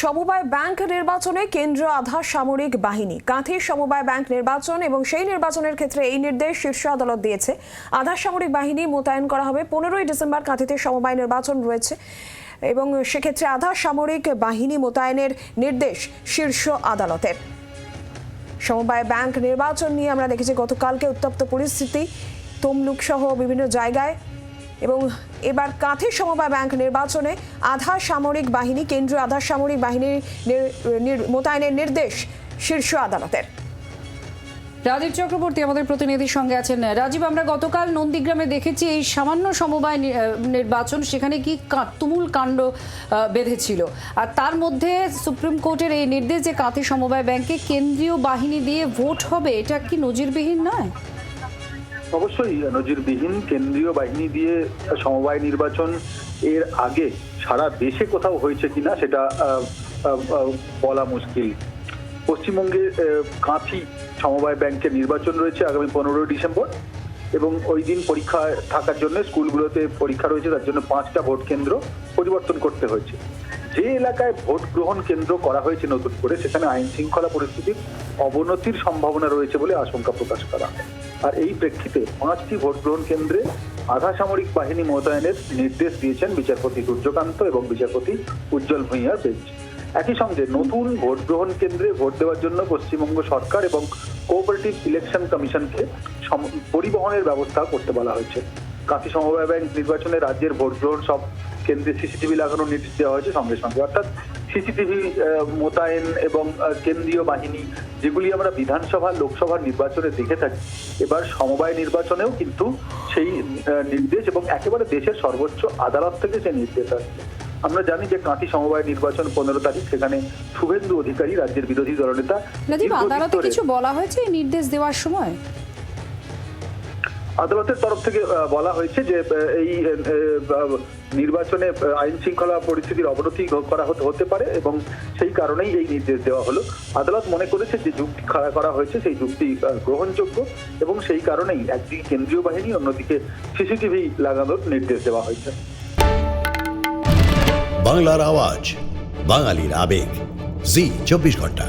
সমবায় ব্যাংক নির্বাচনে কেন্দ্রীয় আধা সামরিক বাহিনী কাঁথি সমবায় ব্যাংক নির্বাচন এবং সেই নির্বাচনের ক্ষেত্রে এই নির্দেশ শীর্ষ আদালত দিয়েছে। আধা সামরিক বাহিনী মোতায়েন করা হবে। 15ই ডিসেম্বর কাঁথিতে সমবায় নির্বাচন রয়েছে এবং সেক্ষেত্রে আধা সামরিক বাহিনী মোতায়েনের নির্দেশ শীর্ষ আদালতের। সমবায় ব্যাংক নির্বাচন নিয়ে আমরা দেখেছি গতকালকে উত্তপ্ত পরিস্থিতি তমলুক সহ বিভিন্ন জায়গায়, এবং এবার কাঁথি সমবায় ব্যাংক নির্বাচনে আধা সামরিক বাহিনী কেন্দ্রীয় আধা সামরিক বাহিনী মোতায়েনের নির্দেশ শীর্ষ আদালতের। রাজীব চক্রবর্তী আমাদের প্রতিনিধির সঙ্গে আছেন। রাজীব, আমরা গতকাল নন্দীগ্রামে দেখেছি এই সামান্য সমবায় নির্বাচন, সেখানে কি তুমুল কাণ্ড বেঁধেছিল, আর তার মধ্যে সুপ্রিম কোর্টের এই নির্দেশ যে কাঁথি সমবায় ব্যাংকে কেন্দ্রীয় বাহিনী দিয়ে ভোট হবে, এটা কি নজিরবিহীন নয়? অবশ্যই নজিরবিহীন। কেন্দ্রীয় বাহিনী দিয়ে সমবায় নির্বাচন এর আগে সারা দেশে কোথাও হয়েছে কিনা সেটা বলা মুশকিল। পশ্চিমবঙ্গে কাঁথি সমবায় ব্যাংকের নির্বাচন রয়েছে আগামী 15ই ডিসেম্বর, এবং ওই দিন পরীক্ষা থাকার জন্য স্কুলগুলোতে পরীক্ষা রয়েছে, তার জন্য 5টা ভোট কেন্দ্র পরিবর্তন করতে হয়েছে। যে এলাকায় ভোট গ্রহণ কেন্দ্র করা হয়েছে নতুন করে, সেখানে আইন শৃঙ্খলা পরিস্থিতির অবনতির সম্ভাবনা রয়েছে বলে আশঙ্কা প্রকাশ করা হয়। আর এই প্রেক্ষিতে 5টি ভোট গ্রহণ কেন্দ্রে আধা সামরিক বাহিনী মোতায়েনের নির্দেশ দিয়েছেন বিচারপতি সূর্যকান্ত এবং বিচারপতি উজ্জ্বল ভূঁইয়ার বেঞ্চ। একই সঙ্গে নতুন ভোট গ্রহণ কেন্দ্রে ভোট দেওয়ার জন্য পশ্চিমবঙ্গ সরকার এবং কোঅপারেটিভ ইলেকশন কমিশনকে পরিবহনের ব্যবস্থা করতে বলা হয়েছে। কাঁথি সমবায় ব্যাংক নির্বাচনে রাজ্যের ভোট গ্রহণ সব কেন্দ্রে সিসিটিভি লাগানোর নির্দেশ দেওয়া হয়েছে সঙ্গে সঙ্গে, অর্থাৎ সিসিটিভি মোতায়েন এবং কেন্দ্রীয় বাহিনী যেগুলি আমরা বিধানসভা লোকসভার নির্বাচনে দেখে থাকি, এবার সমবায় নির্বাচনেও কিন্তু সেই নির্দেশ এবং একেবারে দেশের সর্বোচ্চ আদালত থেকে সেই নির্দেশ আসছে। আমরা জানি যে কাঁথি সমবায় নির্বাচন 15 তারিখ, সেখানে শুভেন্দু অধিকারী রাজ্যের বিরোধী দলনেতা। আদালতে কিছু বলা হয়েছে এই নির্দেশ দেওয়ার সময়? আদালতের তরফ থেকে বলা হয়েছে যে এই নির্বাচনে আইন শৃঙ্খলা পরিস্থিতির অবনতি করা হতে পারে এবং সেই কারণেই এই নির্দেশ দেওয়া হলো। আদালত মনে করেছে যে যুক্তি খাড়া করা হয়েছে সেই যুক্তি গ্রহণযোগ্য এবং সেই কারণেই একদিকে কেন্দ্রীয় বাহিনী, অন্যদিকে সিসিটিভি লাগানোর নির্দেশ দেওয়া হয়েছে। বাংলার আওয়াজ, বাঙালির আবেগ, জি 24 ঘন্টা।